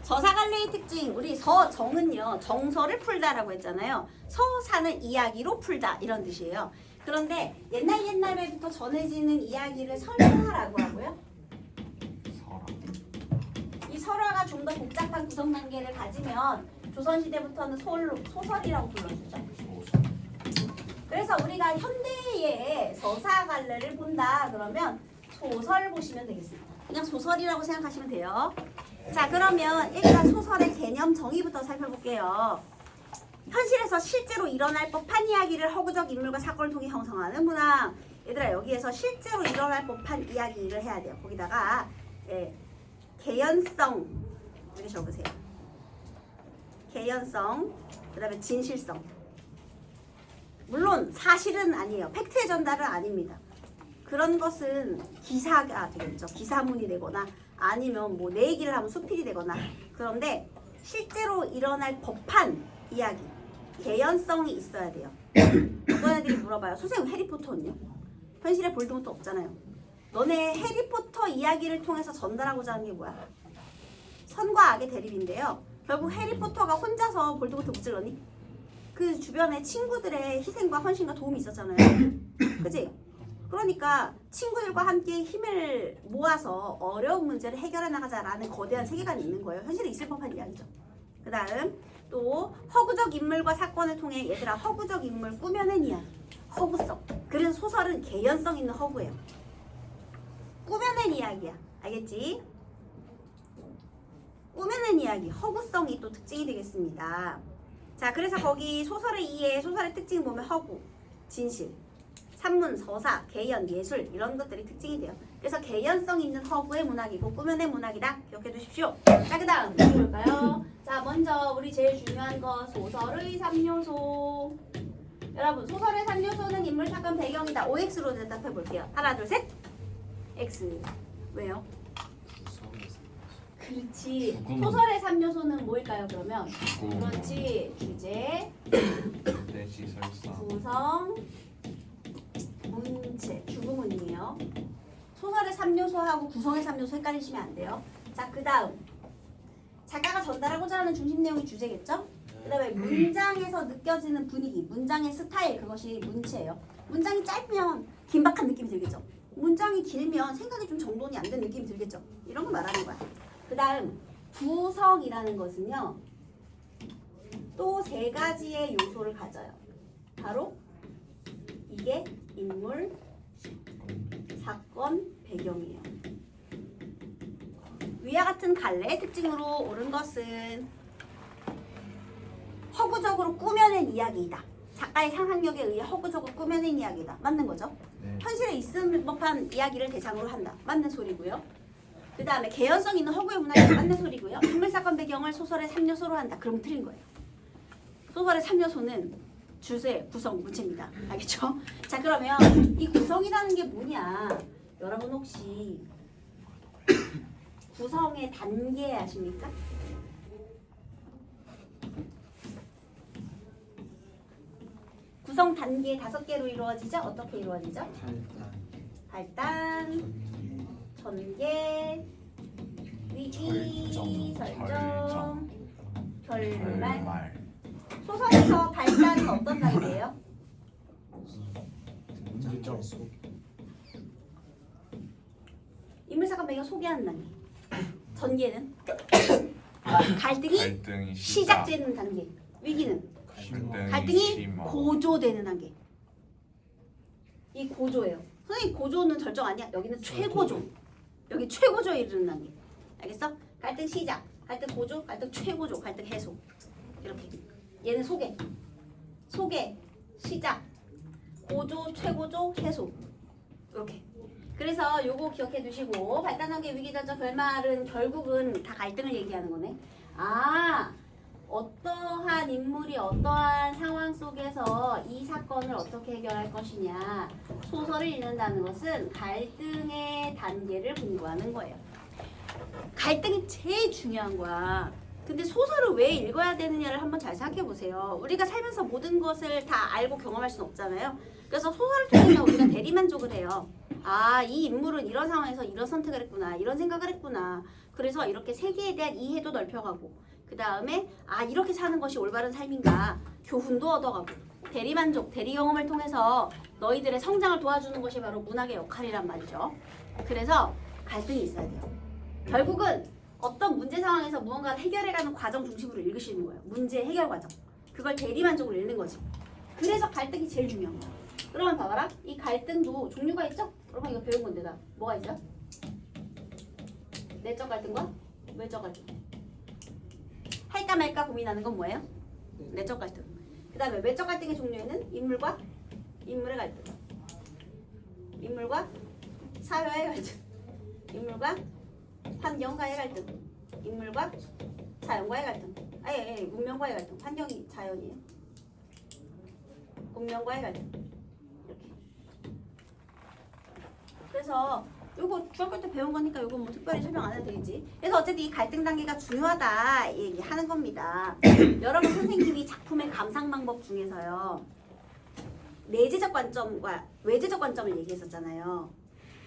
서사갈래의 특징, 우리 서정은요, 정서를 풀다라고 했잖아요. 서사는 이야기로 풀다 이런 뜻이에요. 그런데 옛날부터 전해지는 이야기를 설화라고 하고요. 설화. 이 설화가 좀 더 복잡한 구성 단계를 가지면 조선시대부터는 소설이라고 불러주죠. 그래서 우리가 현대의 서사갈래를 본다 그러면 소설 보시면 되겠습니다. 그냥 소설이라고 생각하시면 돼요. 자, 그러면 일단 소설의 개념 정의부터 살펴볼게요. 현실에서 실제로 일어날 법한 이야기를 허구적 인물과 사건을 통해 형성하는 문학. 얘들아, 여기에서 실제로 일어날 법한 이야기를 해야 돼요. 거기다가 개연성 이렇게 적으세요. 개연성, 그 다음에 진실성. 물론 사실은 아니에요. 팩트의 전달은 아닙니다. 그런 것은 기사가 되겠죠. 기사문이 되거나 아니면 뭐 내 얘기를 하면 수필이 되거나. 그런데 실제로 일어날 법한 이야기, 개연성이 있어야 돼요. 어떤 애들이 물어봐요. 선생님 해리포터는요? 현실에 볼드모트 없잖아요. 너네 해리포터 이야기를 통해서 전달하고자 하는 게 뭐야? 선과 악의 대립인데요. 결국 해리포터가 혼자서 볼드모트 무찔러니? 그 주변에 친구들의 희생과 헌신과 도움이 있었잖아요. 그치? 그러니까 친구들과 함께 힘을 모아서 어려운 문제를 해결해 나가자라는 거대한 세계관이 있는 거예요. 현실에 있을 법한 이야기죠. 그 다음 또 허구적 인물과 사건을 통해 얘들아 허구적 인물 꾸며낸 이야기. 허구성. 그래서 소설은 개연성 있는 허구예요. 꾸며낸 이야기야. 알겠지? 꾸며낸 이야기. 허구성이 또 특징이 되겠습니다. 자, 그래서 거기 소설의 이해, 소설의 특징 보면 허구, 진실, 산문, 서사, 개연, 예술 이런 것들이 특징이 돼요. 그래서 개연성 있는 허구의 문학이고 꾸며낸 문학이다. 기억해 두십시오. 자, 그 다음 볼까요? 자, 먼저 우리 제일 중요한 거 소설의 3요소. 여러분, 소설의 3요소는 인물, 사건, 배경이다. OX로 대답해 볼게요. 하나, 둘, 셋. X. 왜요? 그렇지. 소설의 3요소는 뭐일까요, 그러면? 그렇지. 주제, 내시 설사. 구성, 문체. 주구문이에요. 소설의 3요소하고 구성의 3요소 헷갈리시면 안 돼요. 자, 그 다음. 작가가 전달하고자 하는 중심 내용이 주제겠죠? 그 다음에 문장에서 느껴지는 분위기, 문장의 스타일, 그것이 문체예요. 문장이 짧으면 긴박한 느낌이 들겠죠? 문장이 길면 생각이 좀 정돈이 안 된 느낌이 들겠죠? 이런 거 말하는 거야. 그 다음 구성이라는 것은요 또 세 가지의 요소를 가져요. 바로 이게 인물, 사건, 배경이에요. 위와 같은 갈래의 특징으로 옳은 것은 허구적으로 꾸며낸 이야기이다. 작가의 상상력에 의해 허구적으로 꾸며낸 이야기다. 맞는 거죠? 네. 현실에 있을 법한 이야기를 대상으로 한다. 맞는 소리고요. 그 다음에 개연성 있는 허구의 문학이 맞는 소리고요. 인물, 사건, 배경을 소설의 3요소로 한다. 그럼 틀린 거예요. 소설의 3요소는 주제, 구성, 문체입니다. 알겠죠? 자, 그러면 이 구성이라는 게 뭐냐? 여러분 혹시 구성의 단계 아십니까? 구성 단계 5개로 이루어지죠? 어떻게 이루어지죠? 발단, 전개, 위기, 설정, 결말. 소설에서 발단은 어떤 단계예요? 인물, 사건, 배경 소개하는 단계. 전개는 갈등이 시작되는 단계. 위기는 갈등이 고조되는 단계. 이 고조예요. 선생님 고조는 절정 아니야? 여기는 최고조. 여기 최고조에 이르는 단계. 알겠어? 갈등 시작, 갈등 고조, 갈등 최고조, 갈등 해소. 이렇게. 얘는 소개, 시작, 고조, 최고조, 해소. 이렇게. 그래서 요거 기억해 두시고 발단 단계, 위기, 절정, 결말은 결국은 다 갈등을 얘기하는 거네. 아, 어떠한 인물이 어떠한 상황 속에서 이 사건을 어떻게 해결할 것이냐. 소설을 읽는다는 것은 갈등의 단계를 공부하는 거예요. 갈등이 제일 중요한 거야. 근데 소설을 왜 읽어야 되느냐를 한번 잘 생각해 보세요. 우리가 살면서 모든 것을 다 알고 경험할 수는 없잖아요. 그래서 소설을 통해서 우리가 대리만족을 해요. 아, 이 인물은 이런 상황에서 이런 선택을 했구나, 이런 생각을 했구나. 그래서 이렇게 세계에 대한 이해도 넓혀가고 그 다음에 아 이렇게 사는 것이 올바른 삶인가 교훈도 얻어가고 대리만족, 대리경험을 통해서 너희들의 성장을 도와주는 것이 바로 문학의 역할이란 말이죠. 그래서 갈등이 있어야 돼요. 결국은 어떤 문제 상황에서 무언가를 해결해가는 과정 중심으로 읽으시는 거예요. 문제 해결 과정. 그걸 대리만족으로 읽는 거지. 그래서 갈등이 제일 중요한 거야. 그러면 봐봐라. 이 갈등도 종류가 있죠? 그러면 이거 배운 건데 나 뭐가 있어요? 내적 갈등과 외적 갈등. 할까 말까 고민하는 건 뭐예요? 내적 갈등. 그 다음에 외적 갈등의 종류에는 인물과 인물의 갈등, 인물과 사회의 갈등, 인물과 환경과의 갈등, 인물과 자연과의 갈등. 아예 운명과의 갈등. 환경이 자연이에요. 운명과의 갈등. 이렇게. 그래서 요거 중학교 때 배운 거니까 요거 뭐 특별히 설명 안 해도 되겠지. 그래서 어쨌든 이 갈등 단계가 중요하다 얘기하는 겁니다. 여러분 선생님이 작품의 감상 방법 중에서요. 내재적 관점과 외재적 관점을 얘기했었잖아요.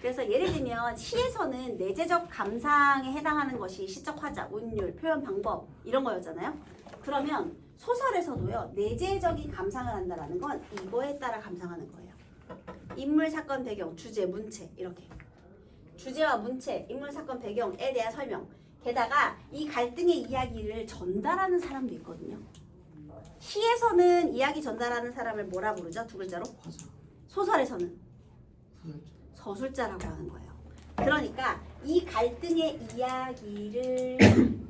그래서 예를 들면 시에서는 내재적 감상에 해당하는 것이 시적 화자, 운율, 표현 방법 이런 거였잖아요. 그러면 소설에서도요. 내재적인 감상을 한다라는 건 이거에 따라 감상하는 거예요. 인물, 사건, 배경, 주제, 문체 이렇게. 주제와 문체, 인물, 사건, 배경에 대한 설명. 게다가 이 갈등의 이야기를 전달하는 사람도 있거든요. 시에서는 이야기 전달하는 사람을 뭐라 부르죠? 두 글자로? 소설에서는 서술자라고 하는 거예요. 그러니까 이 갈등의 이야기를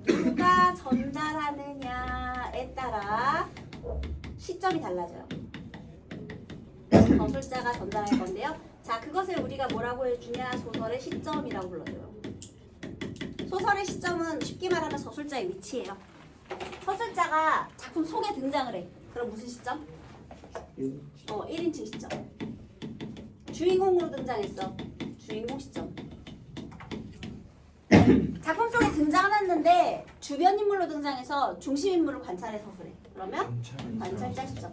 누가 전달하느냐에 따라 시점이 달라져요. 서술자가 전달할 건데요. 자, 그것을 우리가 뭐라고 해주냐? 소설의 시점이라고 불러줘요. 소설의 시점은 쉽게 말하면 서술자의 위치예요. 서술자가 작품 속에 등장을 해. 그럼 무슨 시점? 1인칭 시점. 주인공으로 등장했어. 주인공 시점. 작품 속에 등장을 했는데 주변 인물로 등장해서 중심 인물을 관찰해 서술해. 그러면 관찰자 시점.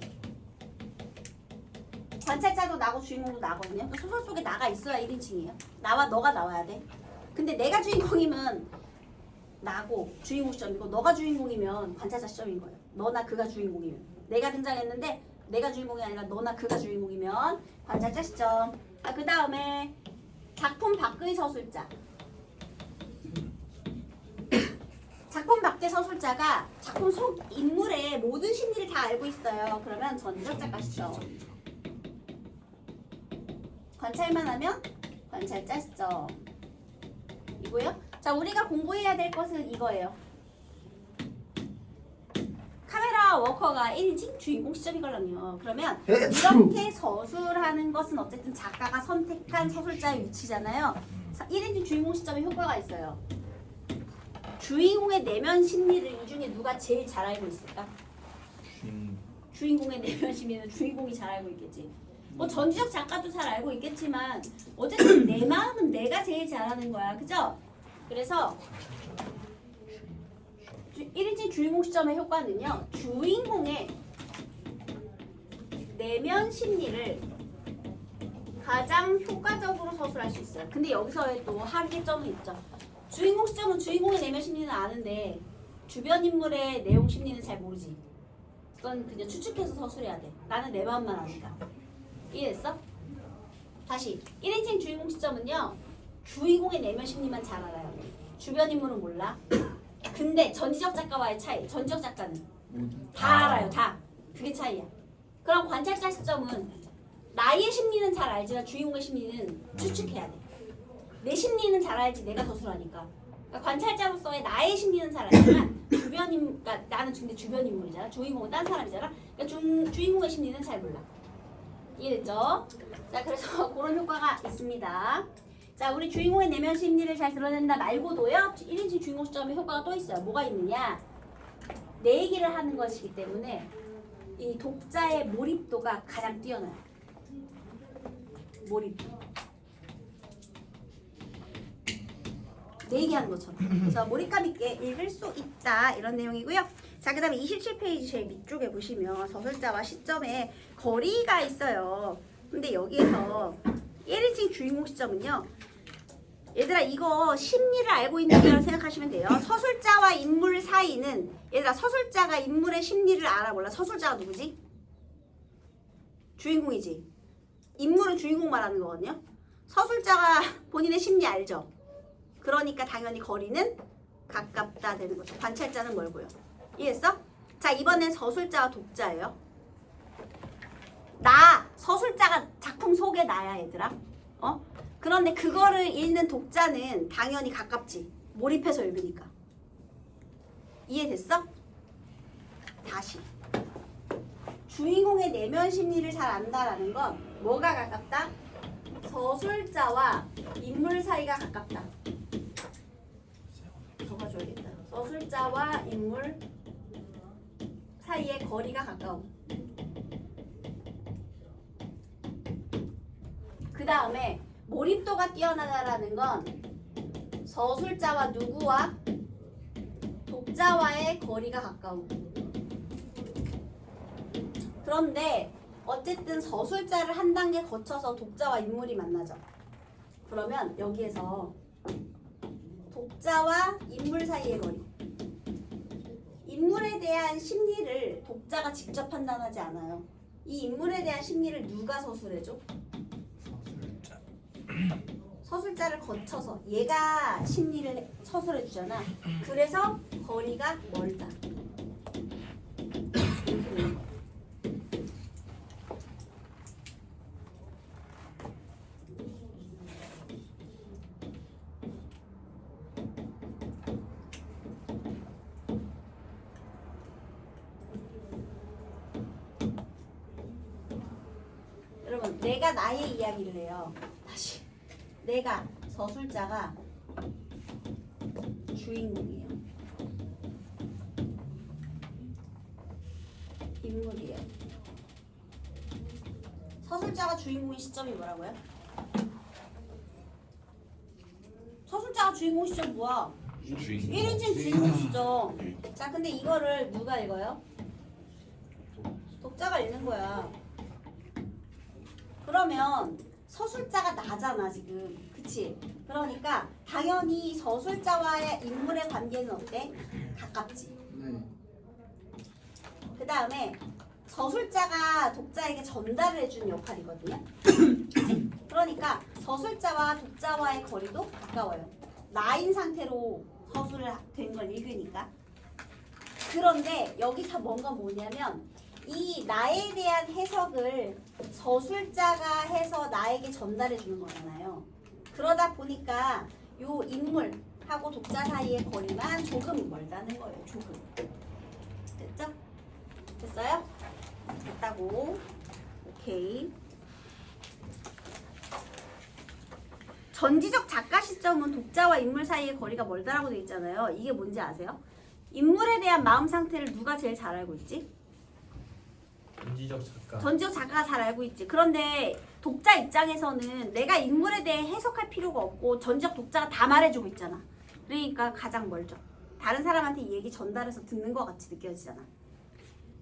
관찰자도 나고 주인공도 나거든요. 그러니까 소설 속에 나가 있어야 1인칭이에요. 나와 너가 나와야 돼. 근데 내가 주인공이면 나고 주인공 시점이고 너가 주인공이면 관찰자 시점인 거예요. 너나 그가 주인공이면. 내가 등장했는데 내가 주인공이 아니라 너나 그가 주인공이면 관찰자 시점. 그 다음에 작품 밖의 서술자. 작품 밖의 서술자가 작품 속 인물의 모든 심리를 다 알고 있어요. 그러면 전지적 작가 시점. 관찰만 하면 관찰자 시점. 이고요. 자, 우리가 공부해야 될 것은 이거예요. 카메라 워커가 1인칭 주인공 시점이걸랑요. 그러면 이렇게 서술하는 것은 어쨌든 작가가 선택한 서술자의 위치잖아요. 1인칭 주인공 시점에 효과가 있어요. 주인공의 내면 심리를 이 중에 누가 제일 잘 알고 있을까? 주인공의 내면 심리는 주인공이 잘 알고 있겠지. 뭐 전지적 작가도 잘 알고 있겠지만 어쨌든 내 마음은 내가 제일 잘하는 거야. 그죠? 그래서 1인칭 주인공 시점의 효과는요. 주인공의 내면 심리를 가장 효과적으로 서술할 수 있어요. 근데 여기서의 또 한계점은 있죠. 주인공 시점은 주인공의 내면 심리는 아는데 주변 인물의 내용 심리는 잘 모르지. 그건 그냥 추측해서 서술해야 돼. 나는 내 마음만 아니까. 이해됐어? 다시 1인칭 주인공 시점은요. 주인공의 내면 심리만 잘 알아요. 주변 인물은 몰라. 근데 전지적 작가와의 차이. 전지적 작가는 다 알아요. 다. 그게 차이야. 그럼 관찰자 시점은 나의 심리는 잘 알지만 주인공의 심리는 추측해야 돼. 내 심리는 잘 알지 내가 서술하니까. 그러니까 관찰자로서의 나의 심리는 잘 알지만 주변 인물, 그러니까 나는 근데 주변 인물이잖아. 주인공은 딴 사람이잖아. 그러니까 주인공의 심리는 잘 몰라. 이해됐죠? 자, 그래서 그런 효과가 있습니다. 자, 우리 주인공의 내면 심리를 잘 드러낸다 말고도요. 1인칭 주인공 시점에 효과가 또 있어요. 뭐가 있느냐? 내 얘기를 하는 것이기 때문에 이 독자의 몰입도가 가장 뛰어나요. 몰입도. 내 얘기하는 것처럼. 그래서 몰입감 있게 읽을 수 있다. 이런 내용이고요. 자, 그 다음에 27페이지 제일 밑쪽에 보시면 서술자와 시점에 거리가 있어요. 근데 여기에서 1인칭 주인공 시점은요. 얘들아 이거 심리를 알고 있는 거라고 생각하시면 돼요. 서술자와 인물 사이는 얘들아 서술자가 인물의 심리를 알아 몰라? 서술자가 누구지? 주인공이지. 인물은 주인공 말하는 거거든요. 서술자가 본인의 심리 알죠? 그러니까 당연히 거리는 가깝다 되는 거죠. 관찰자는 멀고요. 이해했어? 자 이번엔 서술자와 독자예요. 나 서술자가 작품 속에 나야 얘들아. 그런데 그거를 읽는 독자는 당연히 가깝지. 몰입해서 읽으니까. 이해됐어? 다시. 주인공의 내면 심리를 잘 안다라는 건 뭐가 가깝다? 서술자와 인물 사이가 가깝다. 적어줘야겠다. 서술자와 인물 사이의 거리가 가까움. 그 다음에 몰입도가 뛰어나다라는 건 서술자와 누구와 독자와의 거리가 가까움. 그런데 어쨌든 서술자를 한 단계 거쳐서 독자와 인물이 만나죠. 그러면 여기에서 독자와 인물 사이의 거리. 인물에 대한 심리를 독자가 직접 판단하지 않아요. 이 인물에 대한 심리를 누가 서술해줘? 서술자. 서술자를 거쳐서 얘가 심리를 서술해 주잖아. 그래서 거리가 멀다. 여러분, 내가 나의 이야기를 해요. 다시. 내가 서술자가 주인공이에요. 인물이에요. 서술자가 주인공인 시점이 뭐라고요? 서술자가 주인공 시점 뭐야? 1인칭 주인공 시점. 자, 근데 이거를 누가 읽어요? 독자가 읽는 거야. 그러면 서술자가 나잖아 지금. 그치? 그러니까 당연히 서술자와의 인물의 관계는 어때? 가깝지. 그 다음에 서술자가 독자에게 전달을 해주는 역할이거든요. 그치? 그러니까 서술자와 독자와의 거리도 가까워요. 나인 상태로 서술을 된 걸 읽으니까. 그런데 여기서 뭔가 뭐냐면 이 나에 대한 해석을 서술자가 해서 나에게 전달해 주는 거잖아요. 그러다 보니까 요 인물하고 독자 사이의 거리만 조금 멀다는 거예요. 조금. 됐죠? 됐어요? 됐다고. 오케이. 전지적 작가 시점은 독자와 인물 사이의 거리가 멀다라고 되어 있잖아요. 이게 뭔지 아세요? 인물에 대한 마음 상태를 누가 제일 잘 알고 있지? 전지적 작가. 전지적 작가가 잘 알고 있지. 그런데 독자 입장에서는 내가 인물에 대해 해석할 필요가 없고 전지적 독자가 다 말해주고 있잖아. 그러니까 가장 멀죠. 다른 사람한테 이 얘기 전달해서 듣는 것 같이 느껴지잖아.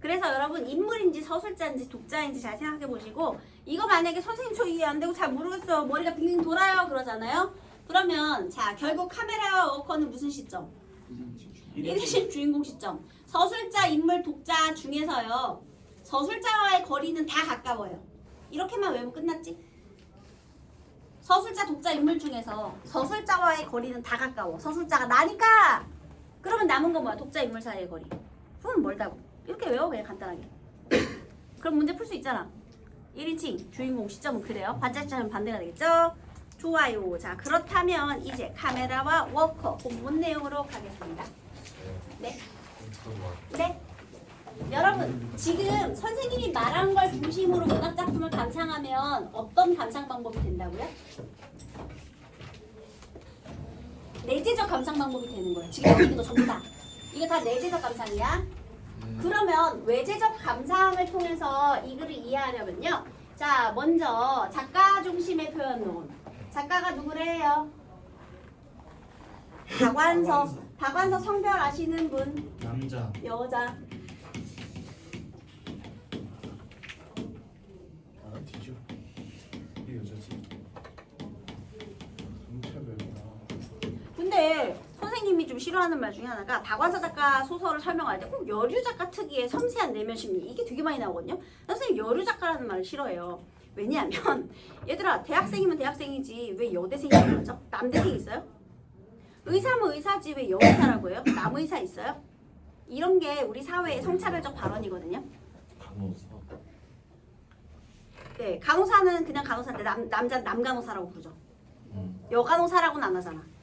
그래서 여러분 인물인지 서술자인지 독자인지 잘 생각해 보시고 이거 만약에 선생님 저 이해 안 되고 잘 모르겠어요. 머리가 빙빙 돌아요. 그러잖아요. 그러면 자 결국 카메라와 워커는 무슨 시점? 1인칭 주인공 시점. 서술자, 인물, 독자 중에서요. 서술자와의 거리는 다 가까워요. 이렇게만 외우면 끝났지? 서술자, 독자, 인물 중에서 서술자와의 거리는 다 가까워. 서술자가 나니까! 그러면 남은 건 뭐야? 독자, 인물 사이의 거리. 그럼 멀다고. 이렇게 외워 그냥 간단하게. 그럼 문제 풀 수 있잖아. 1인칭 주인공 시점은 그래요. 관찰자는 반대가 되겠죠? 좋아요. 자 그렇다면 이제 카메라와 워커 본문 내용으로 가겠습니다. 네. 네. 여러분 지금 선생님이 말한 걸 중심으로 문학 작품을 감상하면 어떤 감상 방법이 된다고요? 내재적 감상 방법이 되는 거예요. 지금 여기 있는 거 전부 다. 이거 다 내재적 감상이야. 그러면 외재적 감상을 통해서 이 글을 이해하려면요. 자 먼저 작가 중심의 표현론. 작가가 누구래요? 박완서 성별 아시는 분? 남자. 여자. 뒤죠. 이 여자지. 성차별이야. 근데 선생님이 좀 싫어하는 말 중에 하나가 박완서 작가 소설을 설명할 때 꼭 여류 작가 특유의 섬세한 내면 심리 이게 되게 많이 나오거든요. 선생님 여류 작가라는 말을 싫어해요. 왜냐하면 얘들아 대학생이면 대학생이지 왜 여대생이라고 하죠? 남대생 있어요? 의사면 의사지 왜 여의사라고 해요? 남의사 있어요? 이런 게 우리 사회의 성차별적 발언이거든요. 간호사. 네, 간호사는 그냥 간호사인데 남자 남간호사라고 부르죠. 여간호사라고는 안 하잖아.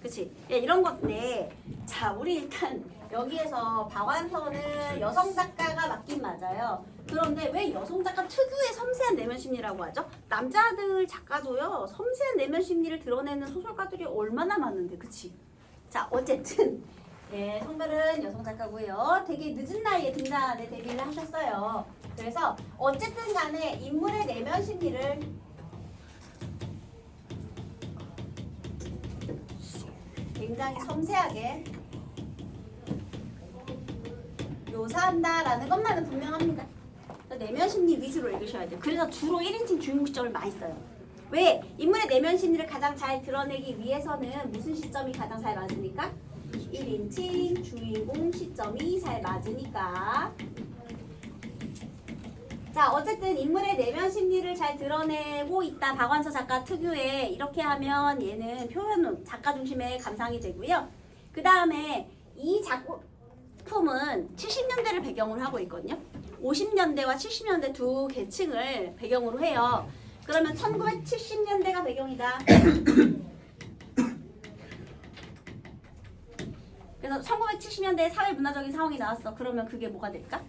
그치? 예, 이런 건데 자 우리 일단 여기에서 박완서는 여성 작가가 맞긴 맞아요. 그런데 왜 여성 작가 특유의 섬세한 내면 심리라고 하죠? 남자들 작가도요 섬세한 내면 심리를 드러내는 소설가들이 얼마나 많은데 그치? 자 어쨌든 네, 성별은 여성 작가고요. 되게 늦은 나이에 등단에 데뷔를 하셨어요. 그래서 어쨌든 간에 인물의 내면 심리를 굉장히 섬세하게 묘사한다라는 것만은 분명합니다. 내면 심리 위주로 읽으셔야 돼요. 그래서 주로 1인칭 주인공 시점을 많이 써요. 왜? 인물의 내면 심리를 가장 잘 드러내기 위해서는 무슨 시점이 가장 잘 맞으니까? 1인칭 주인공 시점이 잘 맞으니까. 자 어쨌든 인물의 내면 심리를 잘 드러내고 있다. 박완서 작가 특유의 이렇게 하면 얘는 표현 작가 중심의 감상이 되고요. 그 다음에 이 작품은 70년대를 배경으로 하고 있거든요. 50년대와 70년대 두 계층을 배경으로 해요. 그러면 1970년대가 배경이다. 그래서 1970년대에 사회문화적인 상황이 나왔어. 그러면 그게 뭐가 될까?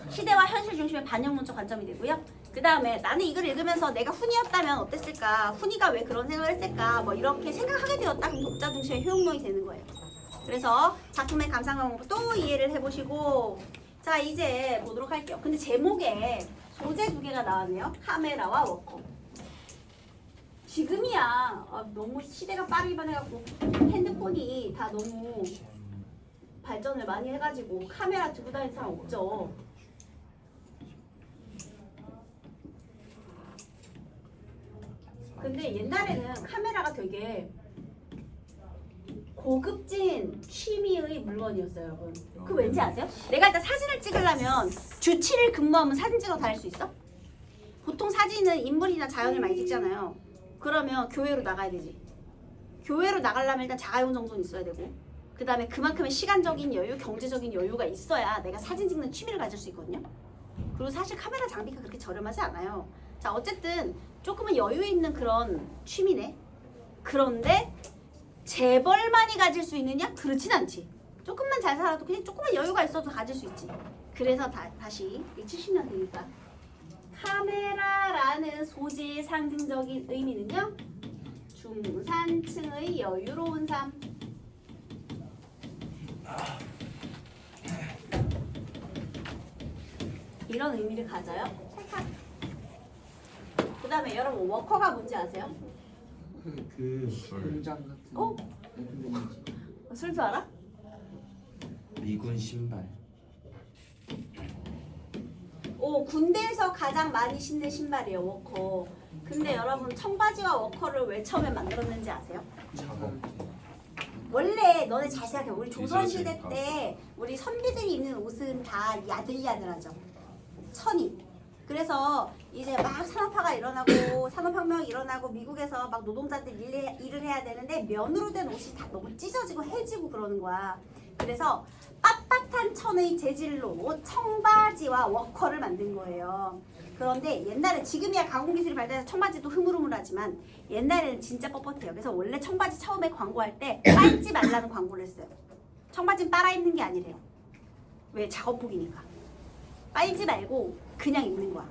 시대와 현실 중심의 반영문적 관점이 되고요. 그 다음에 나는 이걸 읽으면서 내가 훈이었다면 어땠을까? 훈이가 왜 그런 생각을 했을까? 뭐 이렇게 생각하게 되었다. 그럼 독자 중심의 효용론이 되는 거예요. 그래서 작품의 감상 방법을 또 이해를 해보시고 자 이제 보도록 할게요. 근데 제목에 소재 두 개가 나왔네요. 카메라와 워커. 지금이야 너무 시대가 빠르게 변해갖고 핸드폰이 다 너무 발전을 많이 해가지고 카메라 들고 다니는 사람 없죠. 근데 옛날에는 카메라가 되게 고급진 취미의 물건이었어요, 여러분. 그 왠지 아세요? 내가 일단 사진을 찍으려면 주 7일 근무하면 사진 찍어 다닐 수 있어? 보통 사진은 인물이나 자연을 많이 찍잖아요. 그러면 교회로 나가야 되지. 교회로 나가려면 일단 자가용 정도는 있어야 되고 그 다음에 그만큼의 시간적인 여유, 경제적인 여유가 있어야 내가 사진 찍는 취미를 가질 수 있거든요. 그리고 사실 카메라 장비가 그렇게 저렴하지 않아요. 자 어쨌든 조금은 여유 있는 그런 취미네. 그런데 재벌 많이 가질 수 있느냐? 그렇진 않지. 조금만 잘 살아도 그냥 조금만 여유가 있어도 가질 수 있지. 그래서 다시 70년대니까 카메라라는 소재의 상징적인 의미는요. 중산층의 여유로운 삶. 이런 의미를 가져요. 찰칵. 그 다음에 여러분 워커가 뭔지 아세요? 그 공장 같은 어? 술도 알아? 미군 신발. 오 군대에서 가장 많이 신는 신발이에요 워커. 근데 여러분 청바지와 워커를 왜 처음에 만들었는지 아세요? 작업. 원래 너네 잘 생각해. 우리 조선시대 때 우리 선비들이 입는 옷은 다 야들야들하죠. 천이. 그래서 이제 막 산업화가 일어나고 산업혁명이 일어나고 미국에서 막 노동자들 일을 해야 되는데 면으로 된 옷이 다 너무 찢어지고 해지고 그러는 거야. 그래서 빳빳한 천의 재질로 청바지와 워커를 만든 거예요. 그런데 옛날에 지금이야 가공기술이 발달해서 청바지도 흐물흐물하지만 옛날에는 진짜 뻣뻣해요. 그래서 원래 청바지 처음에 광고할 때 빨지 말라는 광고를 했어요. 청바지는 빨아 입는 게 아니래요. 왜? 작업복이니까. 빨지 말고 그냥 입는 거야.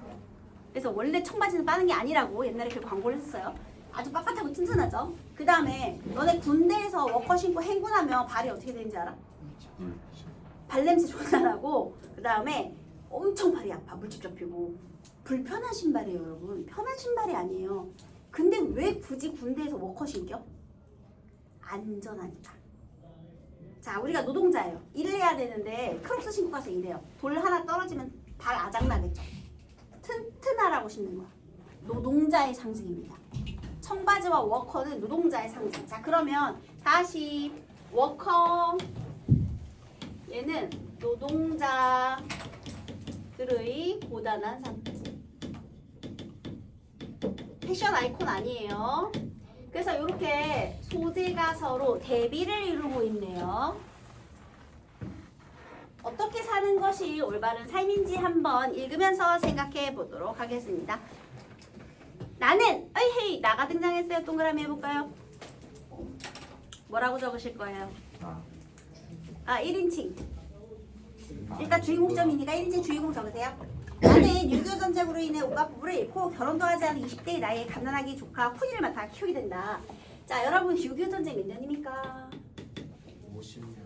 그래서 원래 청바지는 빠는 게 아니라고 옛날에 그 광고를 했어요. 아주 빳빳하고 튼튼하죠. 그 다음에 너네 군대에서 워커 신고 행군하면 발이 어떻게 되는지 알아? 발냄새 존나 나고 그 다음에 엄청 발이 아파. 물집 잡히고. 불편한 신발이에요 여러분. 편한 신발이 아니에요. 근데 왜 굳이 군대에서 워커 신겨? 안전하니까. 자 우리가 노동자예요. 일을 해야 되는데 크록스 신고 가서 일해요. 돌 하나 떨어지면 발 아작나겠죠. 튼튼하라고 신는 거야. 노동자의 상징입니다. 청바지와 워커는 노동자의 상징. 자, 그러면 다시 워커 얘는 노동자들의 고단한 삶. 패션 아이콘 아니에요. 그래서 이렇게 소재가 서로 대비를 이루고 있네요. 어떻게 사는 것이 올바른 삶인지 한번 읽으면서 생각해 보도록 하겠습니다. 나는 헤이 나가 등장했어요. 동그라미 해볼까요? 뭐라고 적으실 거예요? 아 1인칭. 일단 주인공점이니까 1인칭 주인공 적으세요. 나는 6.25 전쟁으로 인해 온갖 부부를 잃고 결혼도 하지 않은 20대의 나이에 갓난아기 조카 훈이를 맡아 키우게 된다. 자, 여러분 6.25 전쟁 몇 년입니까? 50년.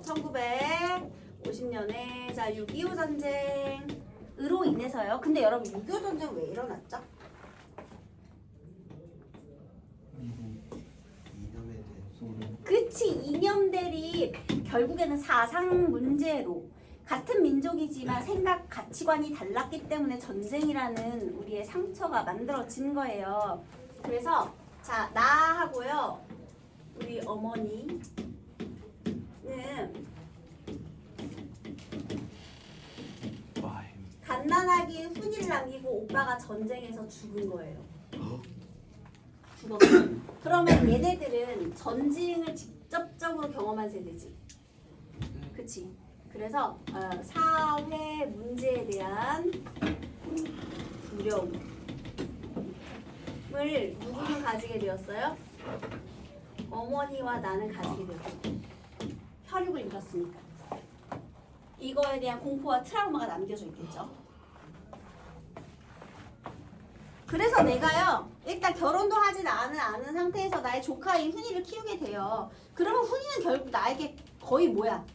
1950년에 자 6.25 전쟁으로 인해서요. 근데 여러분 6.25 전쟁 왜 일어났죠? 이념에 대해 그치, 이념 대립. 결국에는 사상 문제로 같은 민족이지만 생각 가치관이 달랐기 때문에 전쟁이라는 우리의 상처가 만들어진 거예요. 그래서 자 나하고요 우리 어머니는 갓난아기 훈이를 남기고 오빠가 전쟁에서 죽은 거예요. 죽었어. 그러면 얘네들은 전쟁을 직접적으로 경험한 세대지. 그치? 그래서 사회 문제에 대한 두려움을 누구는 가지게 되었어요? 어머니와 나는 가지게 되었죠. 혈육을 잃었으니까. 이거에 대한 공포와 트라우마가 남겨져 있겠죠. 그래서 내가요 일단 결혼도 하지 않은 상태에서 나의 조카인 훈이를 키우게 돼요. 그러면 훈이는 결국 나에게 거의 뭐야?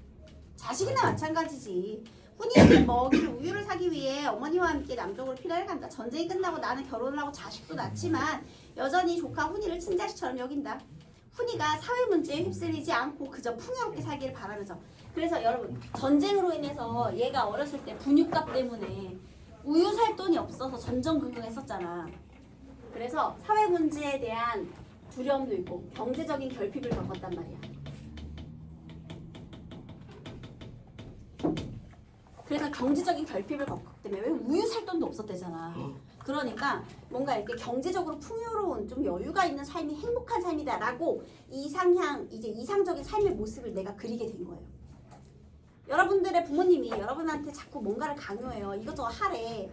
자식이나 마찬가지지. 훈이에게 먹일 우유를 사기 위해 어머니와 함께 남쪽으로 피난을 간다. 전쟁이 끝나고 나는 결혼을 하고 자식도 낳지만 여전히 조카 훈이를 친자식처럼 여긴다. 훈이가 사회 문제에 휩쓸리지 않고 그저 풍요롭게 살기를 바라면서. 그래서 여러분 전쟁으로 인해서 얘가 어렸을 때 분유값 때문에 우유 살 돈이 없어서 전전긍긍했었잖아. 그래서 사회 문제에 대한 두려움도 있고 경제적인 결핍을 겪었단 말이야. 그래서 경제적인 결핍을 겪기 때문에 왜 우유 살 돈도 없었대잖아. 그러니까 뭔가 이렇게 경제적으로 풍요로운 좀 여유가 있는 삶이 행복한 삶이다라고 이상적인 삶의 모습을 내가 그리게 된 거예요. 여러분들의 부모님이 여러분한테 자꾸 뭔가를 강요해요. 이것저것 하래.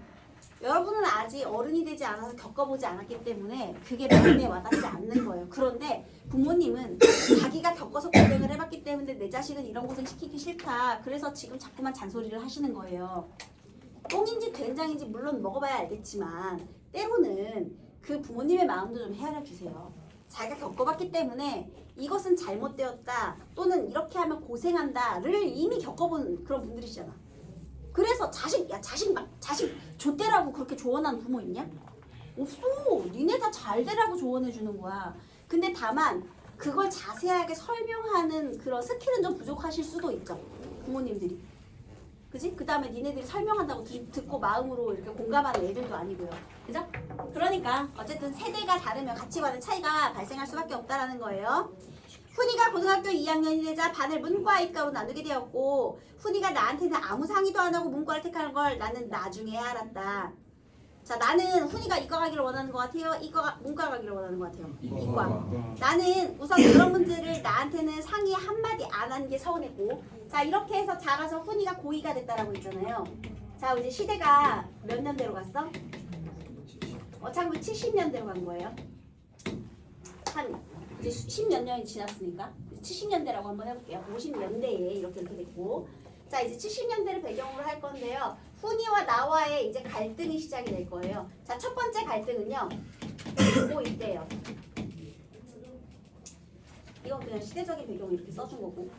여러분은 아직 어른이 되지 않아서 겪어보지 않았기 때문에 그게 마음에 와닿지 않는 거예요. 그런데 부모님은 자기가 겪어서 고생을 해봤기 때문에 내 자식은 이런 고생 시키기 싫다. 그래서 지금 자꾸만 잔소리를 하시는 거예요. 똥인지 된장인지 물론 먹어봐야 알겠지만 때로는 그 부모님의 마음도 좀 헤아려 주세요. 자기가 겪어봤기 때문에 이것은 잘못되었다 또는 이렇게 하면 고생한다를 이미 겪어본 그런 분들이시잖아. 그래서 자식 좆대라고 그렇게 조언하는 부모 있냐? 없어. 니네 다 잘 되라고 조언해 주는 거야. 근데 다만 그걸 자세하게 설명하는 그런 스킬은 좀 부족하실 수도 있죠. 부모님들이. 그지? 그 다음에 니네들이 설명한다고 듣고 마음으로 이렇게 공감하는 애들도 아니고요. 그죠? 그러니까 어쨌든 세대가 다르면 가치관의 차이가 발생할 수밖에 없다라는 거예요. 훈이가 고등학교 2학년이 되자 반을 문과 이과로 나누게 되었고 훈이가 나한테는 아무 상의도 안 하고 문과를 택하는 걸 나는 나중에 알았다. 자, 나는 훈이가 이과 가기를 원하는 것 같아요? 문과 가기를 원하는 것 같아요? 이과. 나는 우선 그런 분들을 나한테는 상의 한마디 안 한 게 서운했고 자, 이렇게 해서 자라서 훈이가 고2가 됐다라고 했잖아요. 자, 이제 시대가 몇 년대로 갔어? 1970년대로 간 거예요. 한 이제 10몇 년이 지났으니까 70년대라고 한번 해볼게요. 50년대에 이렇게 됐고 자, 이제 70년대를 배경으로 할 건데요. 훈이와 나와의 이제 갈등이 시작이 될 거예요. 자, 첫 번째 갈등은요. 이때요. 이건 그냥 시대적인 배경을 이렇게 써준 거고.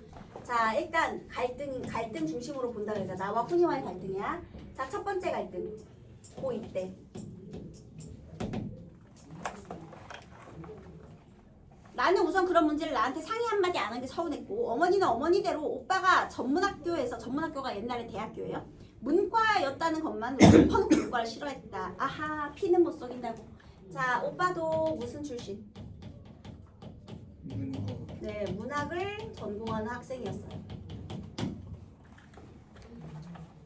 자, 일단 갈등 중심으로 본다 그러자. 나와 훈이와의 갈등이야. 자, 첫 번째 갈등. 이때. 나는 우선 그런 문제를 나한테 상의 한마디 안 한 게 서운했고 어머니는 어머니대로 오빠가 전문학교가 옛날에 대학교예요. 문과였다는 것만 덮어놓고 문과를 싫어했다. 아하, 피는 못 속인다고. 자, 오빠도 무슨 출신? 문과. 네, 문학을 전공하는 학생이었어요.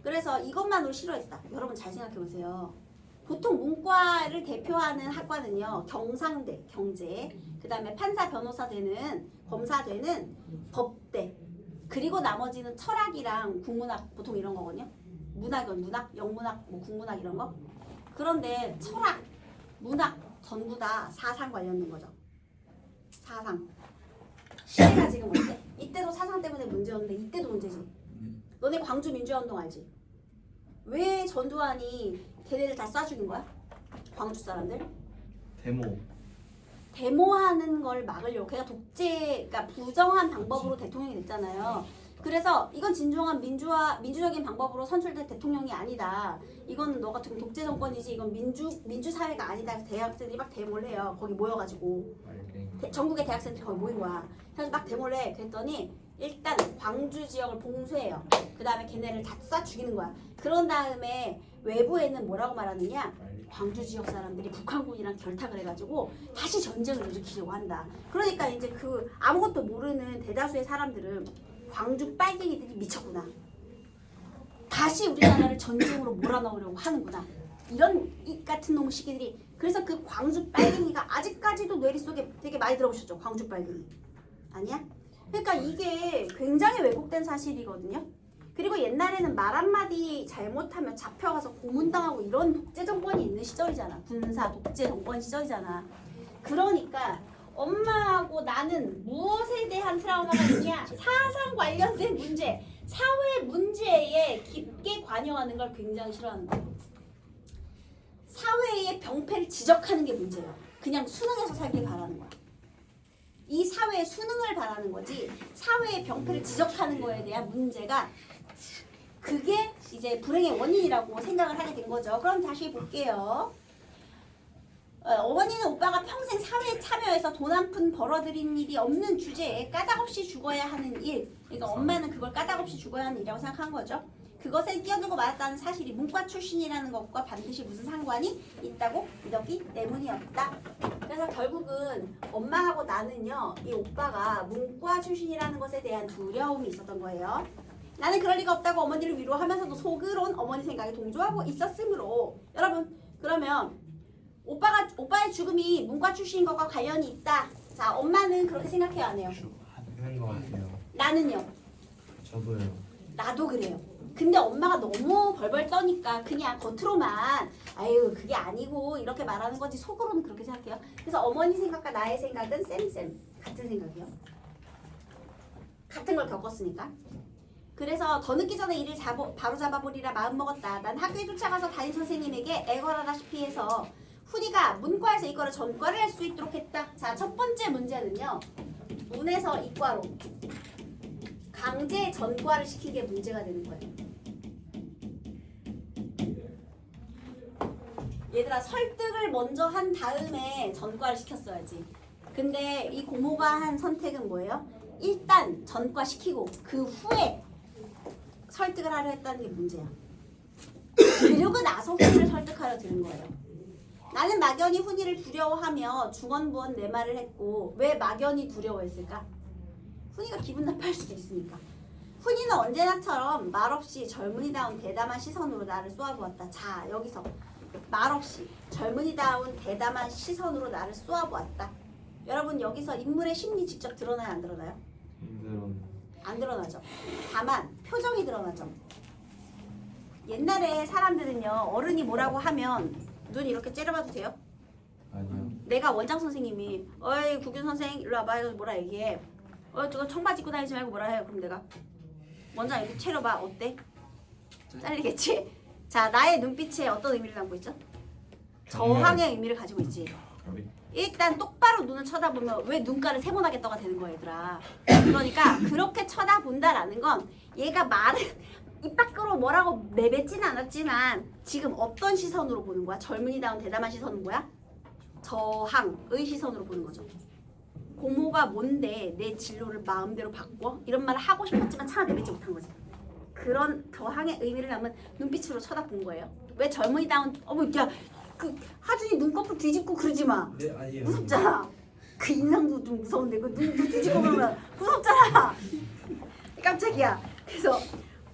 그래서 이것만으로 싫어했다. 여러분 잘 생각해 보세요. 보통 문과를 대표하는 학과는요, 경상대, 경제, 그 다음에 판사, 변호사 되는, 검사 되는 법대, 그리고 나머지는 철학이랑 국문학, 보통 이런 거거든요. 문학은 문학, 영문학, 뭐 국문학 이런 거. 그런데 철학, 문학 전부 다 사상 관련된 거죠. 사상. 시대가 지금 어때? 이때도 사상 때문에 문제였는데 이때도 문제지. 너네 광주 민주화운동 알지? 왜 전두환이 걔네들 다 쏴 죽인 거야? 광주 사람들? 데모. 데모하는 걸 막으려고. 걔가 독재, 그러니까 부정한 방법으로 대통령이 됐잖아요. 그래서 이건 진정한 민주적인 방법으로 선출된 대통령이 아니다. 이건 너 같은 독재 정권이지. 이건 민주 사회가 아니다. 그래서 대학생들이 막 데모를 해요. 거기 모여가지고 전국의 대학생들이 거기 모인 거야. 그래서 막 데모를 해. 그랬더니 일단 광주 지역을 봉쇄해요. 그 다음에 걔네를 다 쏴 죽이는 거야. 그런 다음에 외부에는 뭐라고 말하느냐? 광주 지역 사람들이 북한군이랑 결탁을 해가지고 다시 전쟁을 일으키려고 한다. 그러니까 이제 그 아무것도 모르는 대다수의 사람들은 광주 빨갱이들이 미쳤구나. 다시 우리나라를 전쟁으로 몰아넣으려고 하는구나. 이런 이 같은 놈의 시기들이. 그래서 그 광주 빨갱이가 아직까지도 뇌리 속에 되게 많이 들어오셨죠. 광주 빨갱이. 아니야? 그러니까 이게 굉장히 왜곡된 사실이거든요. 그리고 옛날에는 말 한마디 잘못하면 잡혀가서 고문당하고 이런 독재 정권이 있는 시절이잖아. 군사 독재 정권 시절이잖아. 그러니까 엄마하고 나는 무엇에 대한 트라우마가 있냐? 사상 관련된 문제, 사회 문제에 깊게 관여하는 걸 굉장히 싫어하는 거예요. 사회의 병폐를 지적하는 게 문제예요. 그냥 수능에서 살길 바라는 거야. 이 사회의 수능을 바라는 거지 사회의 병폐를 지적하는 거에 대한 문제가 그게 이제 불행의 원인이라고 생각을 하게 된 거죠. 그럼 다시 볼게요. 어머니는 오빠가 평생 사회에 참여해서 돈 한 푼 벌어들인 일이 없는 주제에 까닭없이 죽어야 하는 일. 그러니까 엄마는 그걸 까닭없이 죽어야 하는 일이라고 생각한 거죠. 그것에 끼어들고 말았다는 사실이 문과 출신이라는 것과 반드시 무슨 상관이 있다고 믿었기 때문이었다. 그래서 결국은 엄마하고 나는요, 이 오빠가 문과 출신이라는 것에 대한 두려움이 있었던 거예요. 나는 그럴 리가 없다고 어머니를 위로하면서도 속으론 어머니 생각에 동조하고 있었으므로 여러분 그러면 오빠의 죽음이 문과 출신인 것과 관련이 있다. 자, 엄마는 그렇게 생각해요, 안 해요? 하는 것 같아요. 나는요. 저도요. 나도 그래요. 근데 엄마가 너무 벌벌 떠니까 그냥 겉으로만 아유 그게 아니고 이렇게 말하는 건지 속으로는 그렇게 생각해요. 그래서 어머니 생각과 나의 생각은 쌤 같은 생각이요. 같은 걸 겪었으니까. 그래서 더 늦기 전에 일을 바로 잡아보리라 마음먹었다. 난 학교에 쫓아가서 담임 선생님에게 애걸하다시피 해서 훈이가 문과에서 이과를 전과를 할 수 있도록 했다. 자, 첫 번째 문제는요. 문에서 이과로 강제 전과를 시키게 문제가 되는 거예요. 얘들아 설득을 먼저 한 다음에 전과를 시켰어야지. 근데 이 고모가 한 선택은 뭐예요? 일단 전과 시키고 그 후에 설득을 하려 했다는 게 문제야. 그리고 나서 훈이를 설득하려 드는 거예요. 나는 막연히 훈이를 두려워하며 중언부언 내 말을 했고 왜 막연히 두려워했을까? 훈이가 기분 나빠할 수도 있으니까. 훈이는 언제나처럼 말없이 젊은이다운 대담한 시선으로 나를 쏘아보았다. 자, 여기서 말없이 젊은이다운 대담한 시선으로 나를 쏘아보았다. 여러분 여기서 인물의 심리 직접 드러나요? 안 드러나요? 안 드러나죠. 다만 표정이 드러나죠. 옛날에 사람들은요 어른이 뭐라고 하면 눈 이렇게 째려봐도 돼요? 아니요. 내가 원장 선생님이 어이 국윤 선생 일로 와봐 이거 뭐라 얘기해. 저거 청바지 입고 다니지 말고 뭐라 해요. 그럼 내가 원장 이렇게 채려봐. 어때? 잘리겠지? 자, 나의 눈빛에 어떤 의미를 담고 있죠? 저항의 의미를 가지고 있지. 일단 똑바로 눈을 쳐다보면 왜 눈가를 세모나게 떠가 되는 거야 얘들아. 그러니까 그렇게 쳐다본다라는 건 얘가 말을 입 밖으로 뭐라고 내뱉지는 않았지만 지금 어떤 시선으로 보는 거야? 젊은이다운 대담한 시선은 뭐야? 저항의 시선으로 보는 거죠. 고모가 뭔데 내 진로를 마음대로 바꿔? 이런 말을 하고 싶었지만 차 내뱉지 못한 거지. 그런 저항의 의미를 담은 눈빛으로 쳐다본 거예요. 왜 젊은이다운 야 그 하준이 눈꺼풀 뒤집고 그러지 마. 네 아니에요. 무섭잖아. 그 인상도 좀 무서운데 그 눈 뒤집고 그러면 무섭잖아. 깜짝이야. 그래서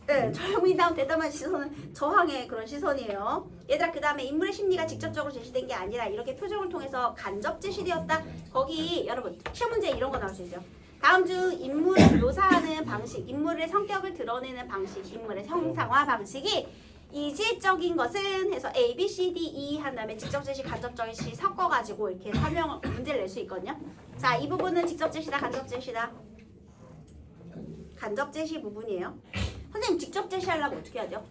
네, 조용히다운 대담한 시선은 저항의 그런 시선이에요. 얘들아 그 다음에 인물의 심리가 직접적으로 제시된 게 아니라 이렇게 표정을 통해서 간접 제시되었다. 거기 여러분 시험 문제 이런 거 나올 수 있어요. 다음 중 인물을 묘사하는 방식, 인물의 성격을 드러내는 방식, 인물의 형상화 방식이 이질적인 것은 해서 A, B, C, D, E 한 다음에 직접 제시, 간접 제시 섞어가지고 이렇게 설명 문제를 낼 수 있거든요. 자, 이 부분은 직접 제시다, 간접 제시다. 간접 제시 부분이에요. 선생님 직접 제시하려면 어떻게 해야 돼요?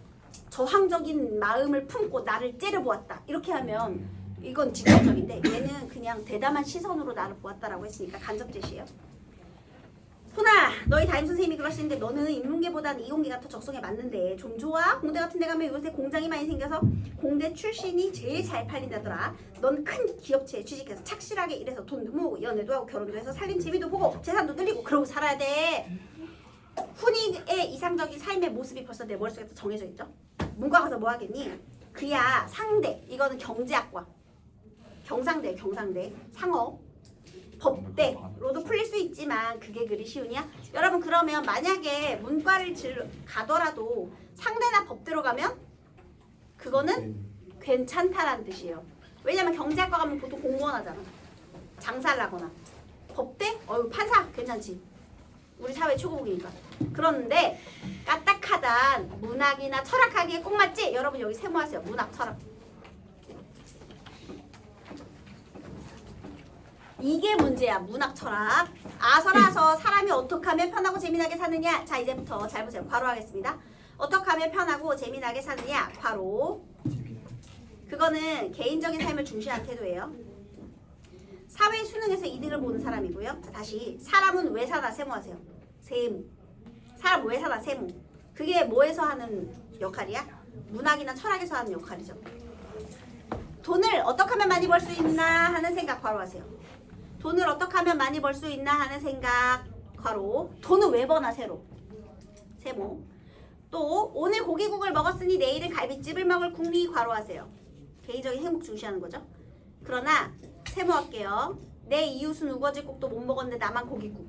저항적인 마음을 품고 나를 째려보았다. 이렇게 하면 이건 직접적인데 얘는 그냥 대담한 시선으로 나를 보았다라고 했으니까 간접 제시예요. 훈아, 너희 담임 선생님이 그러시는데 너는 인문계보다는 이공계가 더 적성에 맞는데 좀 좋아? 공대 같은 데 가면 요새 공장이 많이 생겨서 공대 출신이 제일 잘 팔린다더라. 넌 큰 기업체에 취직해서 착실하게 일해서 돈도 모으고 연애도 하고 결혼도 해서 살림 재미도 보고 재산도 늘리고 그러고 살아야 돼. 훈이의 이상적인 삶의 모습이 벌써 내 머릿속에 정해져 있죠. 문과 가서 뭐 하겠니? 그야 상대, 이거는 경제학과, 경상대, 상업, 법대로도 풀릴 수 있지만 그게 그리 쉬우냐? 여러분 그러면 만약에 문과를 가더라도 상대나 법대로 가면 그거는 괜찮다라는 뜻이에요. 왜냐면 경제학과 가면 보통 공무원 하잖아. 장사를 하거나. 법대? 판사 괜찮지. 우리 사회 초보기니까. 그런데 까딱하단 문학이나 철학하기에 꼭 맞지? 여러분 여기 세모하세요. 문학, 철학. 이게 문제야. 문학, 철학. 아서라서 사람이 어떻게 하면 편하고 재미나게 사느냐. 자 이제부터 잘 보세요. 괄호 하겠습니다. 어떻게 하면 편하고 재미나게 사느냐. 괄호. 그거는 개인적인 삶을 중시한 태도예요. 사회 수능에서 이득을 보는 사람이고요. 자, 다시 사람은 왜 사나 세모하세요. 세모. 사람 왜 사나 세모. 그게 뭐에서 하는 역할이야? 문학이나 철학에서 하는 역할이죠. 돈을 어떻게 하면 많이 벌 수 있나 하는 생각 괄호 하세요. 돈을 어떻게 하면 많이 벌 수 있나 하는 생각 괄호. 돈은 왜 버나 세로. 세모. 또 오늘 고기국을 먹었으니 내일은 갈비찜을 먹을 궁리 괄호 하세요. 개인적인 행복 중시하는 거죠. 그러나 세모할게요. 내 이웃은 우거지국도 못 먹었는데 나만 고기국.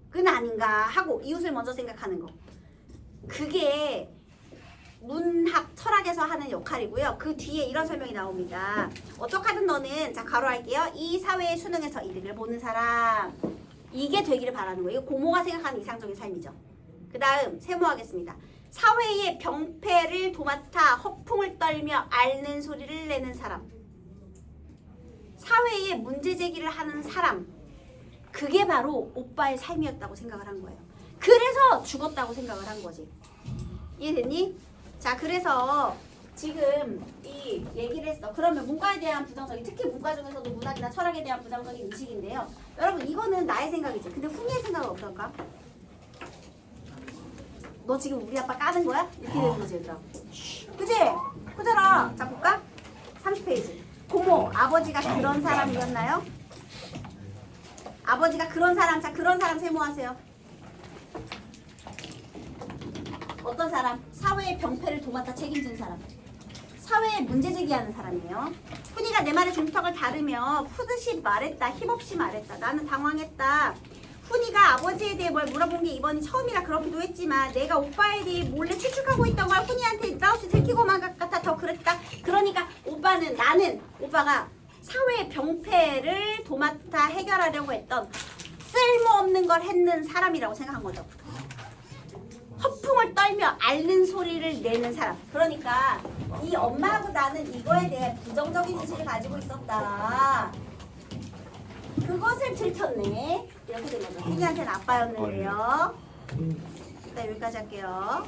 그건 아닌가 하고 이웃을 먼저 생각하는 거. 그게 문학, 철학에서 하는 역할이고요. 그 뒤에 이런 설명이 나옵니다. 어떡하든 너는 자 괄호할게요. 이 사회의 수능에서 이득을 보는 사람. 이게 되기를 바라는 거예요. 이거 고모가 생각하는 이상적인 삶이죠. 그 다음 세모하겠습니다. 사회의 병폐를 도맡아 허풍을 떨며 앓는 소리를 내는 사람. 사회에 문제 제기를 하는 사람. 그게 바로 오빠의 삶이었다고 생각을 한 거예요. 그래서 죽었다고 생각을 한 거지. 이해됐니? 자, 그래서 지금 이 얘기를 했어. 그러면 문과에 대한 부정적인, 특히 문과 중에서도 문학이나 철학에 대한 부정적인 인식인데요. 여러분 이거는 나의 생각이죠. 근데 훈이의 생각은 어떨까? 너 지금 우리 아빠 까는 거야? 이렇게 되는 거지 얘들아. 그치? 그잖아. 자 볼까? 30페이지. 고모, 아버지가 그런 사람이었나요? 아버지가 그런 사람. 자 그런 사람 세모하세요. 어떤 사람? 사회의 병폐를 도맡아 책임진 사람. 사회에 문제 제기하는 사람이에요. 훈이가 내 말에 중턱을 다르며 푸듯이 말했다. 힘없이 말했다. 나는 당황했다. 훈이가 아버지에 대해 뭘 물어본 게 이번이 처음이라 그렇기도 했지만 내가 오빠에 대해 몰래 추측하고 있던 걸 훈이한테 나없이 들키고만 같아 더 그랬다. 그러니까 나는 오빠가 사회의 병폐를 도맡아 해결하려고 했던 쓸모없는 걸 했는 사람이라고 생각한 거죠. 허풍을 떨며 앓는 소리를 내는 사람. 그러니까 이 엄마하고 나는 이거에 대해 부정적인 인식을 가지고 있었다. 그것을 들켰네. 이렇게 된 거죠. 훈이한테는 아빠였는데요. 일단 여기까지 할게요.